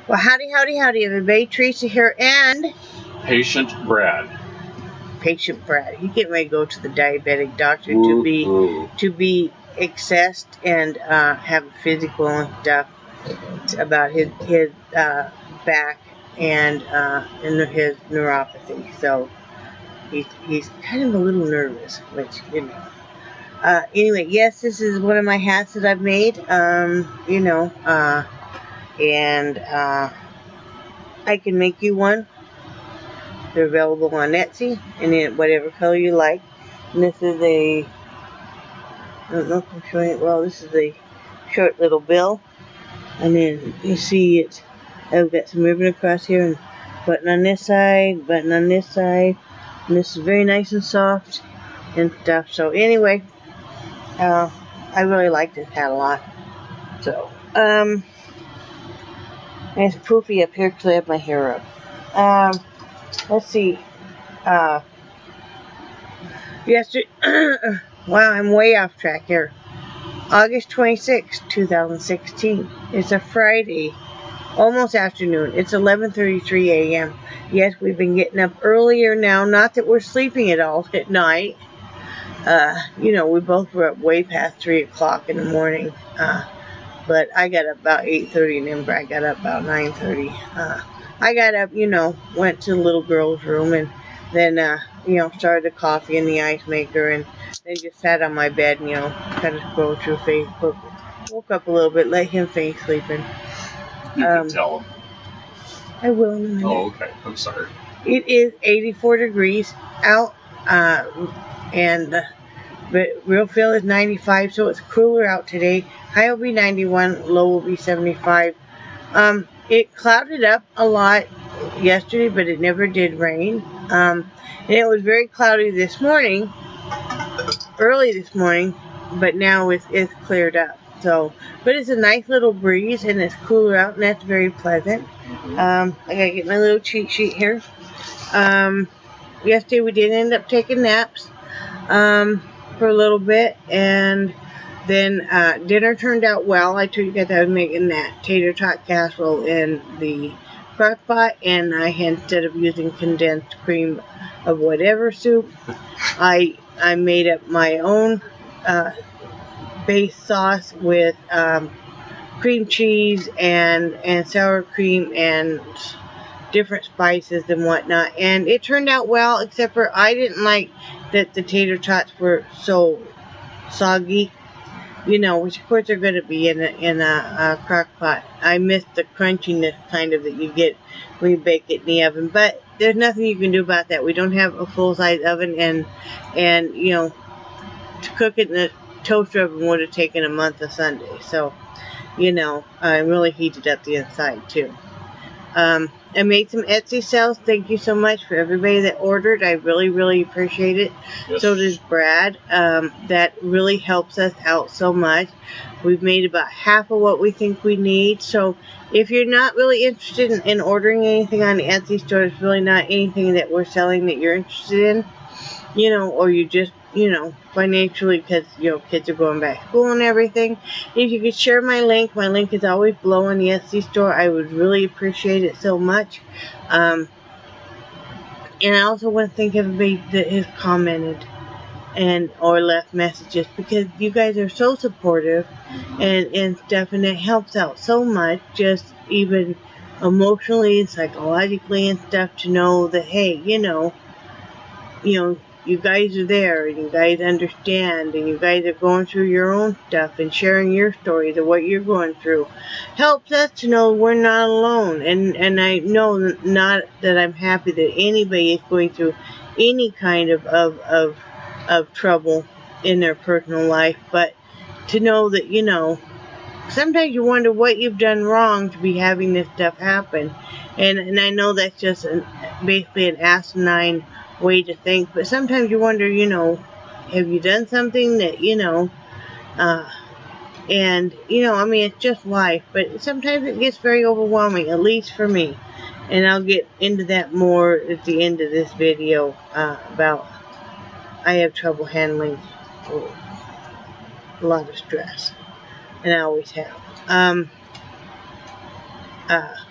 Well, howdy, howdy, howdy, everybody. Teresa here and Patient Brad. Patient Brad. He's getting ready to go to the diabetic doctor to be assessed and have a physical and stuff about his back and his neuropathy. So he's kind of a little nervous, which anyway, yes, this is one of my hats that I've made. And I can make you one. They're available on Etsy and in whatever color you like. And this is I don't know if I'm showing it well, this is a short little bill. And then you see it, I've got some ribbon across here and button on this side, button on this side. And this is very nice and soft and stuff. So anyway, I really like this hat a lot. So, and it's poofy up here because I have my hair up. Let's see. Yesterday, wow, I'm way off track here. August 26, 2016. It's a Friday, almost afternoon. It's 11:33 a.m. Yes, we've been getting up earlier now. Not that we're sleeping at all at night. We both were up way past 3 o'clock in the morning. But I got up about 8:30 and then Brad got up about 9:30. I got up, went to the little girl's room and then, started the coffee in the ice maker and then just sat on my bed and, kind of scrolled through Facebook. Woke up a little bit, let him finish sleeping. You can tell him. I will in a minute. Oh, okay. I'm sorry. It is 84 degrees out, but real feel is 95, so it's cooler out today. High will be 91, low will be 75. It clouded up a lot yesterday, but it never did rain. And it was very cloudy this morning, early this morning, but now it's cleared up. So, but it's a nice little breeze, and it's cooler out, and that's very pleasant. I gotta get my little cheat sheet here. Yesterday we did end up taking naps. For a little bit, and then dinner turned out well. I told you guys I was making that tater tot casserole in the crock pot, and instead of using condensed cream of whatever soup, I made up my own base sauce with cream cheese and sour cream and different spices and whatnot, and it turned out well, except for I didn't like that the tater tots were so soggy, which of course they're going to be in a crock pot. I missed the crunchiness kind of that you get when you bake it in the oven, but there's nothing you can do about that. We don't have a full-size oven, and to cook it in a toaster oven would have taken a month of Sunday. So, I really heated up the inside too. I made some Etsy sales. Thank you so much for everybody that ordered. I really, really appreciate it. Yes. So does Brad. That really helps us out so much. We've made about half of what we think we need. So if you're not really interested in ordering anything on the Etsy store, it's really not anything that we're selling that you're interested in, or you just, financially, because, kids are going back to school and everything. If you could share my link is always below on the Etsy store. I would really appreciate it so much. And I also want to thank everybody that has commented or left messages, because you guys are so supportive and stuff, and it helps out so much, just even emotionally and psychologically and stuff, to know that, hey, you guys are there, and you guys understand, and you guys are going through your own stuff and sharing your stories of what you're going through. Helps us to know we're not alone. And I know not that I'm happy that anybody is going through any kind of trouble in their personal life, but to know that, sometimes you wonder what you've done wrong to be having this stuff happen. And I know that's just basically an asinine way to think, but sometimes you wonder, have you done something that, it's just life, but sometimes it gets very overwhelming, at least for me. And I'll get into that more at the end of this video, about I have trouble handling a lot of stress, and I always have.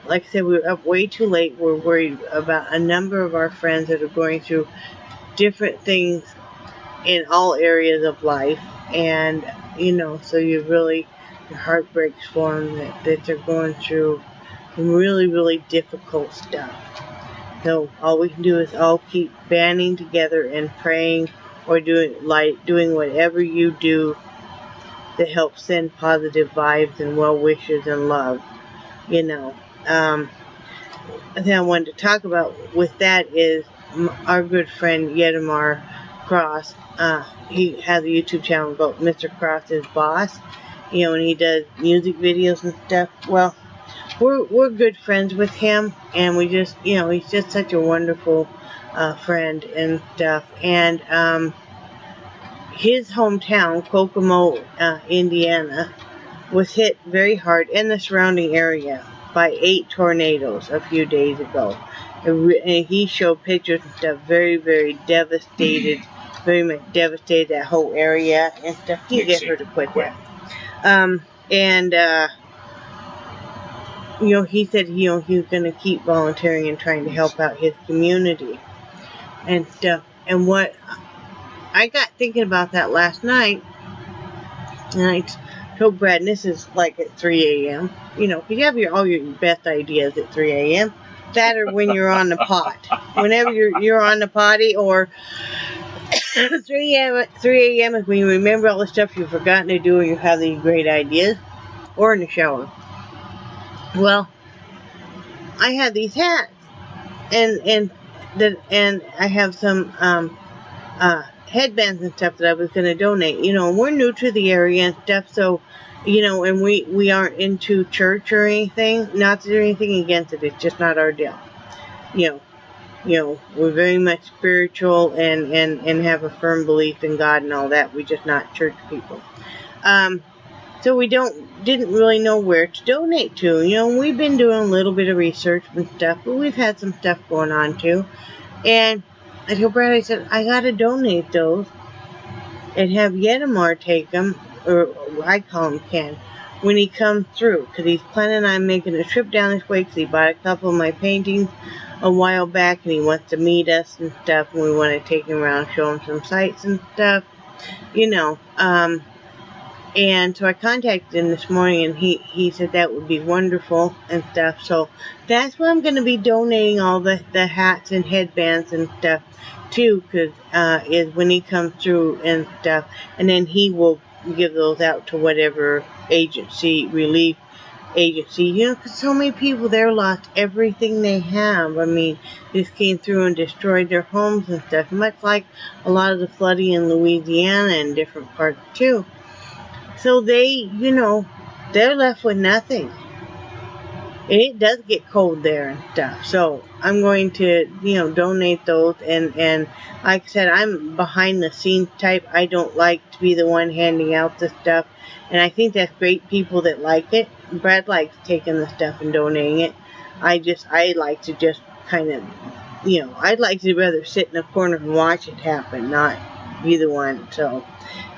like I said, we were up way too late. We're worried about a number of our friends that are going through different things in all areas of life. And, so your heart breaks for them that they're going through some really, really difficult stuff. So all we can do is all keep banding together and praying, or doing whatever you do to help send positive vibes and well wishes and love. I think I wanted to talk about with that is our good friend Yedamar Cross. He has a YouTube channel called Mr. Cross's Boss, and he does music videos and stuff. Well, we're good friends with him, and we just, he's just such a wonderful friend and stuff. And his hometown, Kokomo, Indiana, was hit very hard in the surrounding area by 8 tornadoes a few days ago. And he showed pictures and stuff, very, very devastated, very much devastated that whole area and stuff. You get her to quit that. He said, he was going to keep volunteering and trying to help out his community and stuff. And what I got thinking about that last night, and I told Brad, and this is like at 3 a.m., because you have all your best ideas at 3 a.m., that or when you're on the pot. Whenever you're on the potty, or 3 a.m. is when you remember all the stuff you've forgotten to do, or you have these great ideas, or in the shower. Well, I had these hats, and I have some headbands and stuff that I was going to donate. We're new to the area and stuff, so and we aren't into church or anything. Not that there's anything against it. It's just not our deal. We're very much spiritual and have a firm belief in God and all that. We're just not church people. So we didn't really know where to donate to. We've been doing a little bit of research and stuff, but we've had some stuff going on too. And I told Brad, I said, I gotta donate those and have Yedamar take them, or I call him Ken, when he comes through, because he's planning on making a trip down this way, because he bought a couple of my paintings a while back, and he wants to meet us and stuff, and we want to take him around, show him some sights and stuff, and so I contacted him this morning, and he said that would be wonderful and stuff. So that's where I'm going to be donating all the hats and headbands and stuff too, because is when he comes through and stuff. And then he will give those out to whatever relief agency, because so many people there lost everything they have. I mean, just came through and destroyed their homes and stuff, much like a lot of the flooding in Louisiana and different parts too. So they, they're left with nothing. And it does get cold there and stuff. So I'm going to, donate those. And like I said, I'm behind the scenes type. I don't like to be the one handing out the stuff. And I think that's great people that like it. Brad likes taking the stuff and donating it. I like to just kind of, I'd like to rather sit in a corner and watch it happen, not be the one. So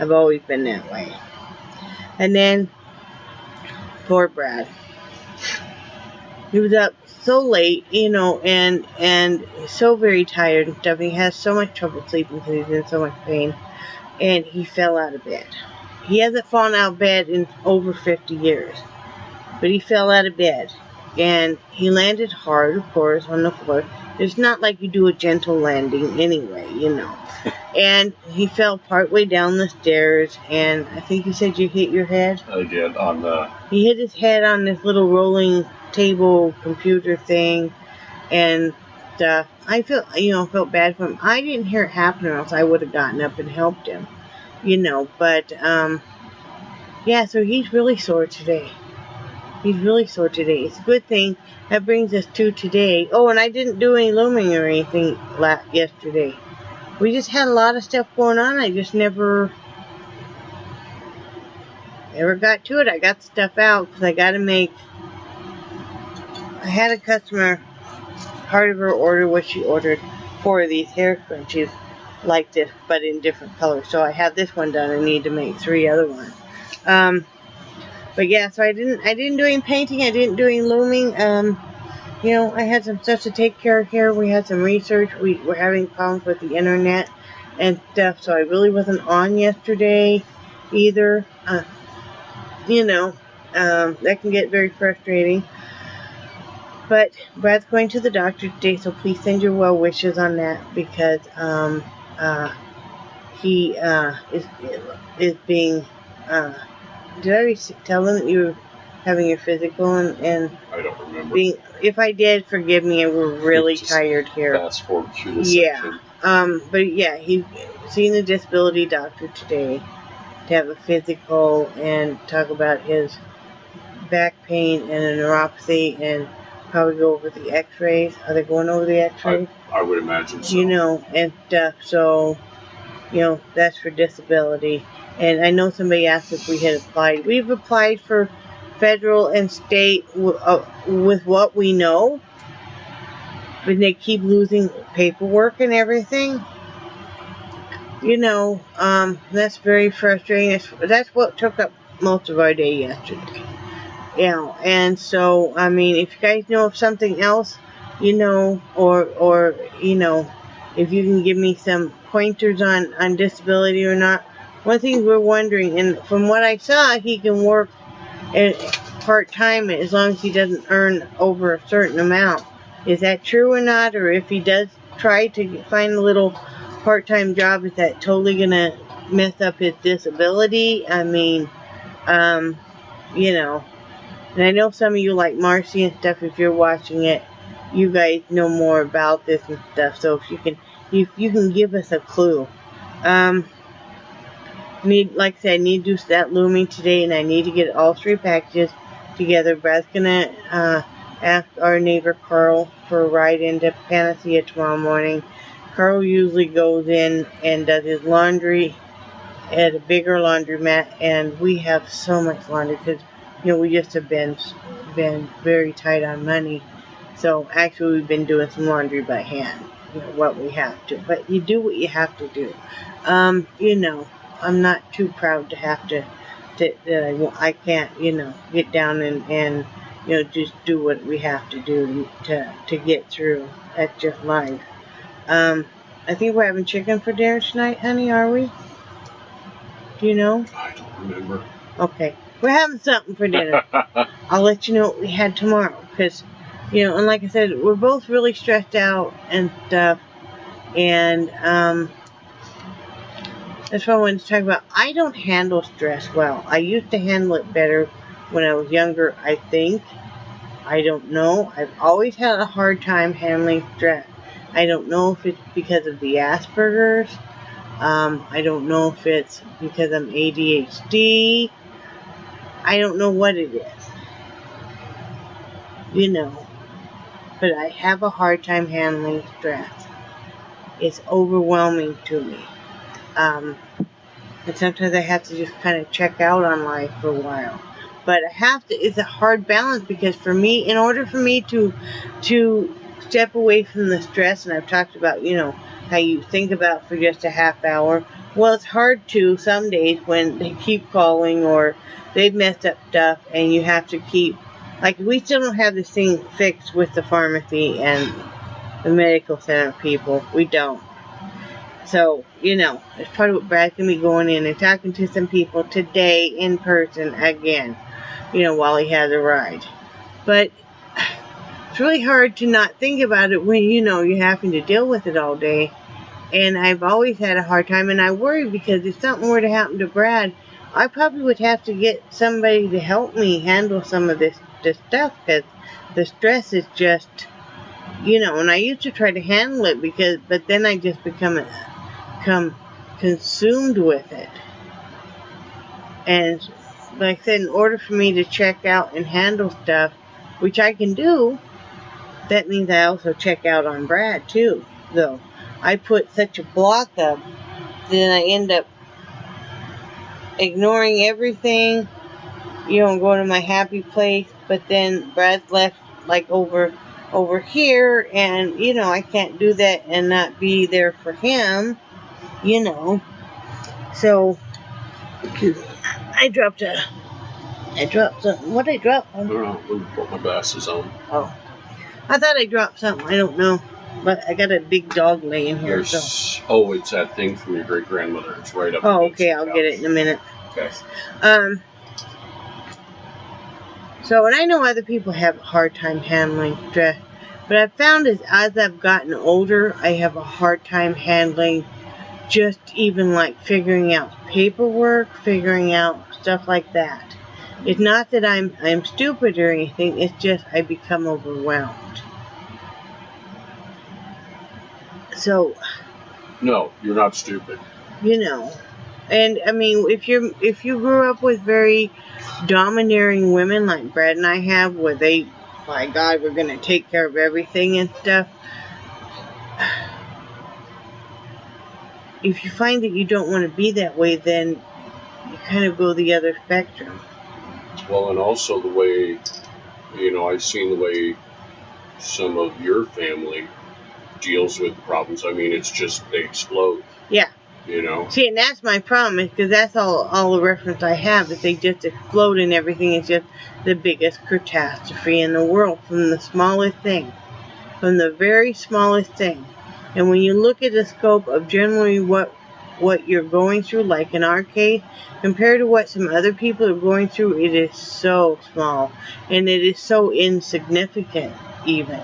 I've always been that way. And then, poor Brad. He was up so late, and so very tired and stuff. He has so much trouble sleeping because he's in so much pain. And he fell out of bed. He hasn't fallen out of bed in over 50 years. But he fell out of bed. And he landed hard, of course, on the floor. It's not like you do a gentle landing anyway, And he fell partway down the stairs, and I think you said you hit your head? I did, He hit his head on this little rolling table computer thing, and I felt bad for him. I didn't hear it happen, or else I would have gotten up and helped him, But, yeah, so he's really sore today. He's really sore today. It's a good thing. That brings us to today. Oh, and I didn't do any looming or anything yesterday. We just had a lot of stuff going on. I just never got to it. I got the stuff out because I got to make. I had a customer, part of her order was she ordered 4 of these hair scrunchies like this, but in different colors. So I have this one done. I need to make 3 other ones. But yeah, so I didn't do any painting. I didn't do any looming. You know, I had some stuff to take care of here. We had some research. We were having problems with the internet and stuff, so I really wasn't on yesterday either. You know, that can get very frustrating. But Brad's going to the doctor today, so please send your well wishes on that, because he is being. Did I already tell them that you were having your physical and I don't remember. If I did, forgive me. We're really tired here. Fast forward through this section. But yeah, he's seeing the disability doctor today to have a physical and talk about his back pain and a neuropathy, and probably go over the x-rays. Are they going over the x-rays? I would imagine so. You know, and so, you know, that's for disability. And I know somebody asked if we had applied. We've applied for federal and state with what we know, but they keep losing paperwork and everything. You know, that's very frustrating. That's what took up most of our day yesterday. You know, and so, I mean, if you guys know of something else, you know, or you know, if you can give me some pointers on disability or not. One thing we're wondering, and from what I saw, he can work part-time as long as he doesn't earn over a certain amount. Is that true or not? Or if he does try to find a little part-time job, is that totally going to mess up his disability? I mean, you know, and I know some of you like Marcy and stuff, if you're watching it, you guys know more about this and stuff, so if you can give us a clue. Like I said, I need to do that looming today, and I need to get all 3 packages together. Brad's gonna ask our neighbor Carl for a ride into Panacea tomorrow morning. Carl usually goes in and does his laundry at a bigger laundromat, and we have so much laundry because, you know, we just have been very tight on money. So actually, we've been doing some laundry by hand, you know, what we have to. But you do what you have to do. You know, I'm not too proud to have that I can't, you know, get down and you know, just do what we have to do to get through. That's just life. I think we're having chicken for dinner tonight, honey, are we? Do you know? I don't remember. Okay. We're having something for dinner. I'll let you know what we had tomorrow, because, you know, and like I said, we're both really stressed out and stuff, and that's what I wanted to talk about. I don't handle stress well. I used to handle it better when I was younger, I think. I don't know. I've always had a hard time handling stress. I don't know if it's because of the Asperger's. I don't know if it's because I'm ADHD. I don't know what it is. You know. But I have a hard time handling stress. It's overwhelming to me. And sometimes I have to just kind of check out on life for a while. But I have to, it's a hard balance, because for me, in order for me to step away from the stress, and I've talked about, you know, how you think about for just a half hour. Well, it's hard to some days when they keep calling or they've messed up stuff, and you have to keep, like, we still don't have this thing fixed with the pharmacy and the medical center people. We don't. So, you know, it's part of what Brad's going to be going in and talking to some people today in person again, you know, while he has a ride. But it's really hard to not think about it when, you know, you're having to deal with it all day. And I've always had a hard time, and I worry because if something were to happen to Brad, I probably would have to get somebody to help me handle some of this stuff, because the stress is just, you know, and I used to try to handle it but then I just become consumed with it. And like I said, in order for me to check out and handle stuff, which I can do, that means I also check out on Brad too, though. I put such a block up, then I end up ignoring everything, you know, going to my happy place, but then Brad's left, like, over here, and, you know, I can't do that and not be there for him, you know. So I dropped a I dropped something. What did I drop? I don't know. Let me put my glasses on. Oh. I thought I dropped something. I don't know. But I got a big dog laying here. So. Oh, it's that thing from your great-grandmother. It's right up. Oh, okay. I'll get it in a minute. Okay. So, and I know other people have a hard time handling stress, but I've found as I've gotten older, I have a hard time handling just even like figuring out paperwork, figuring out stuff like that. It's not that I'm stupid or anything, it's just I become overwhelmed. So. No, you're not stupid. You know. And I mean, if you grew up with very domineering women like Brad and I have, where they, my God, we're gonna take care of everything and stuff. If you find that you don't want to be that way, then you kind of go the other spectrum. Well, and also the way, I've seen the way some of your family deals with problems. I mean, it's just they explode. Yeah. See, and that's my problem, is because that's all the reference I have, is they just explode and everything is just the biggest catastrophe in the world, from the smallest thing, from the very smallest thing. And when you look at the scope of generally what you're going through, like in our case, compared to what some other people are going through, it is so small, and it is so insignificant even.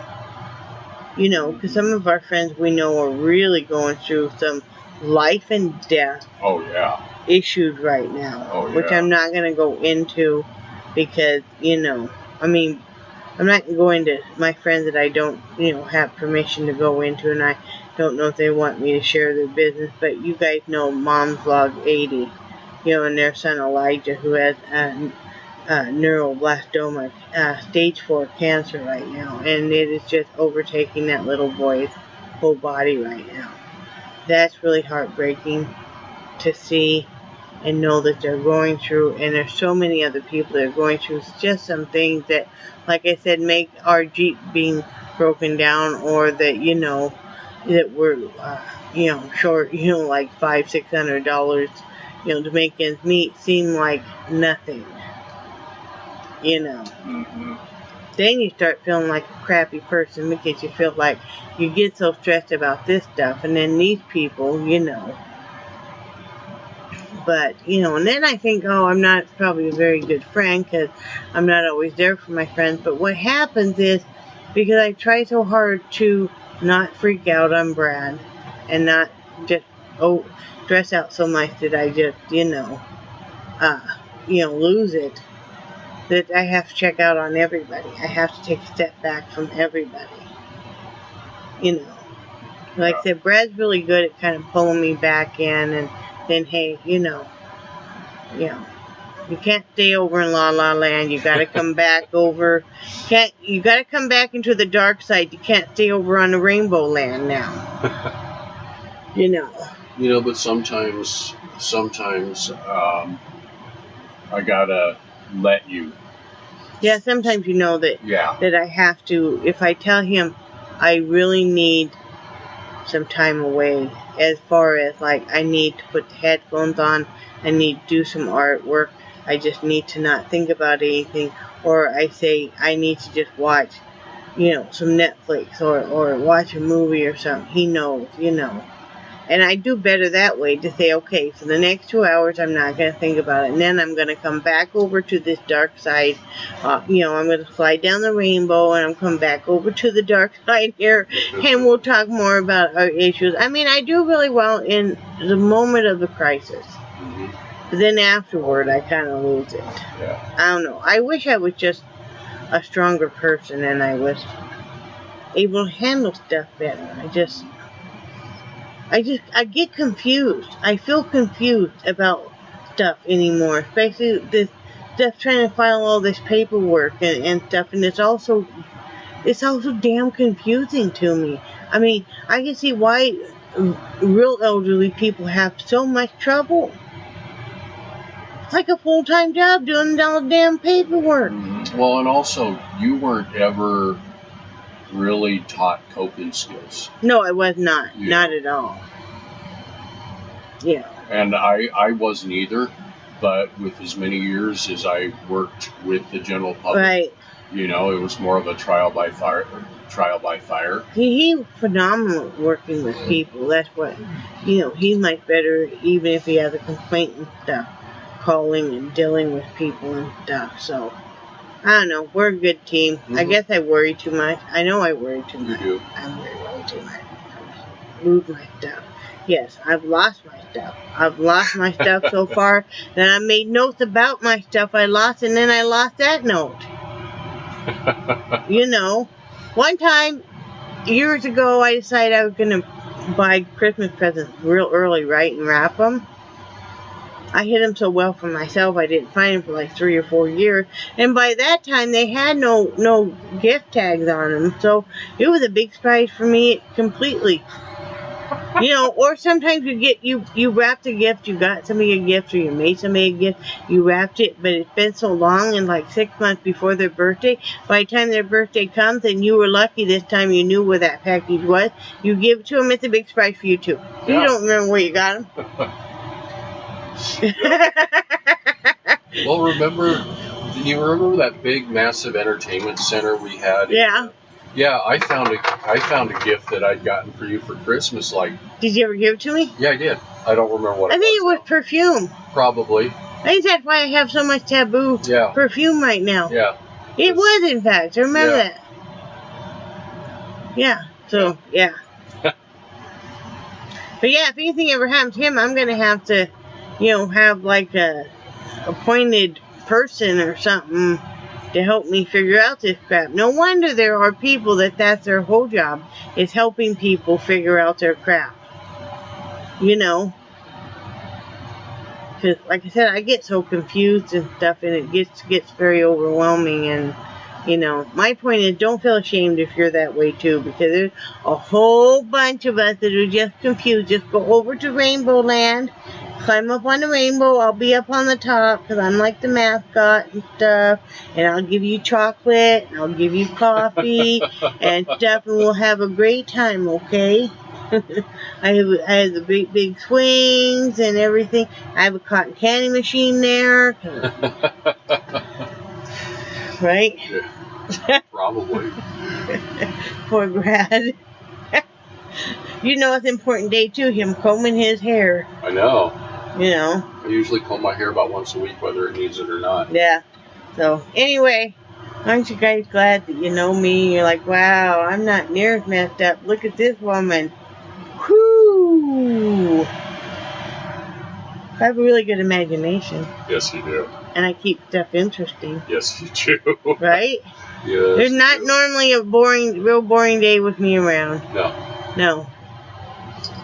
Because some of our friends we know are really going through some life and death issues right now, which I'm not going to go into because, I mean, I'm not going to go into my friends that I don't, have permission to go into, and I don't know if they want me to share their business, but you guys know Mom's Vlog 80, and their son Elijah, who has neuroblastoma, stage 4 cancer right now, and it is just overtaking that little boy's whole body right now. That's really heartbreaking to see and know that they're going through, and there's so many other people that are going through just some things that, like I said, make our Jeep being broken down, or that, that we're, short, like $500-600, to make ends meet seem like nothing, Mm-hmm. Then you start feeling like a crappy person because you feel like you get so stressed about this stuff, and then these people, But, and then I think, oh, I'm not probably a very good friend because I'm not always there for my friends. But what happens is, because I try so hard to not freak out on Brad and not just, stress out so much that I just, lose it, that I have to check out on everybody. I have to take a step back from everybody. Like I said, Brad's really good at kind of pulling me back in, and then, hey, you can't stay over in La La Land. You got to come back over. You got to come back into the dark side. You can't stay over on the Rainbow Land now. But sometimes I gotta let you. Yeah, sometimes that I have to, if I tell him I really need some time away, as far as like I need to put the headphones on, I need to do some artwork, I just need to not think about anything, or I say I need to just watch, some Netflix or watch a movie or something. He knows, And I do better that way, to say, okay, for the next 2 hours, I'm not going to think about it. And then I'm going to come back over to this dark side. I'm going to slide down the rainbow, and I'm coming back over to the dark side here, and we'll talk more about our issues. I mean, I do really well in the moment of the crisis. Mm-hmm. But then afterward, I kind of lose it. Yeah. I don't know. I wish I was just a stronger person, and I was able to handle stuff better. I get confused. I feel confused about stuff anymore, especially this stuff, trying to file all this paperwork and stuff, and it's also damn confusing to me. I mean, I can see why real elderly people have so much trouble. It's like a full-time job doing all the damn paperwork. Well, and also, you weren't ever really taught coping skills. No, I was not. Yeah. Not at all. Yeah. And I wasn't either. But with as many years as I worked with the general public, Right. you know, it was more of a trial by fire. He's phenomenal at working with people. That's what, you know, he's much better even if he has a complaint and stuff, calling and dealing with people and stuff. So, I don't know. We're a good team. I guess I worry too much. I know I worry too much. You do. I worry too much. I lose my stuff. Yes, I've lost my stuff. I've lost my stuff so far that I made notes about my stuff I lost, and then I lost that note. You know, one time, years ago, I decided I was going to buy Christmas presents real early, right, and wrap them. I hid them so well for myself, I didn't find them for like 3 or 4 years. And by that time, they had no gift tags on them. So it was a big surprise for me completely. You know, or sometimes you wrapped a gift, you got somebody a gift, or you made somebody a gift, you wrapped it, but it's been so long, and like 6 months before their birthday, by the time their birthday comes, and you were lucky this time you knew where that package was, you give it to them, it's a big surprise for you too. Yeah. You don't remember where you got them. Well, do you remember that big, massive entertainment center we had? Yeah. Yeah, I found a gift that I'd gotten for you for Christmas. Like, did you ever give it to me? Yeah, I did. I don't remember what. I think it was perfume. Probably. I think that's why I have so much taboo perfume right now. Yeah. It was, in fact. I remember that. Yeah. So yeah. But yeah, if anything ever happens to him, I'm gonna have to, you know, have like a appointed person or something to help me figure out this crap. No wonder there are people that's their whole job, is helping people figure out their crap. You know? Because, like I said, I get so confused and stuff, and it gets very overwhelming. And, you know, my point is, don't feel ashamed if you're that way too, because there's a whole bunch of us that are just confused. Just go over to Rainbow Land, climb up on the rainbow. I'll be up on the top because I'm like the mascot and stuff. And I'll give you chocolate, and I'll give you coffee and stuff, and we'll have a great time, okay? I have the great big swings and everything. I have a cotton candy machine there. Right? Yeah, probably. Poor Brad. You know it's an important day too, him combing his hair. I know. You know. I usually comb my hair about once a week, whether it needs it or not. Yeah. So, anyway, aren't you guys glad that you know me? You're like, wow, I'm not near as messed up. Look at this woman. Whoo! I have a really good imagination. Yes, you do. And I keep stuff interesting. Yes, you do. Right? Yes. There's not normally a real boring day with me around. No.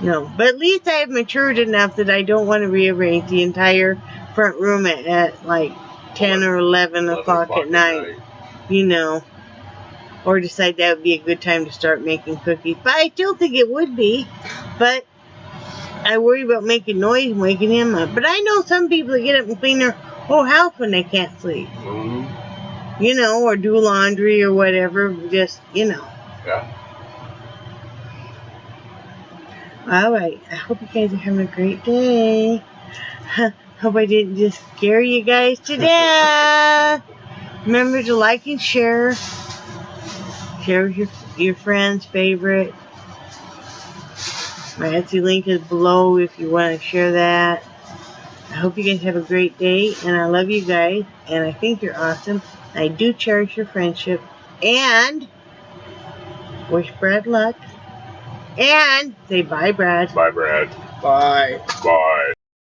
No. But at least I have matured enough that I don't want to rearrange the entire front room at like 10 or 11 o'clock at night. You know. Or decide that would be a good time to start making cookies. But I still think it would be. But I worry about making noise and waking him up. But I know some people that get up and clean their whole house when they can't sleep. Mm-hmm. You know, or do laundry or whatever. Just, you know. Yeah. Alright, I hope you guys are having a great day. Hope I didn't just scare you guys to death. Remember to like and share. Share with your friends, favorite. My Etsy link is below if you want to share that. I hope you guys have a great day, and I love you guys, and I think you're awesome. I do cherish your friendship, and wish Brad luck. And say bye, Brad. Bye, Brad. Bye. Bye.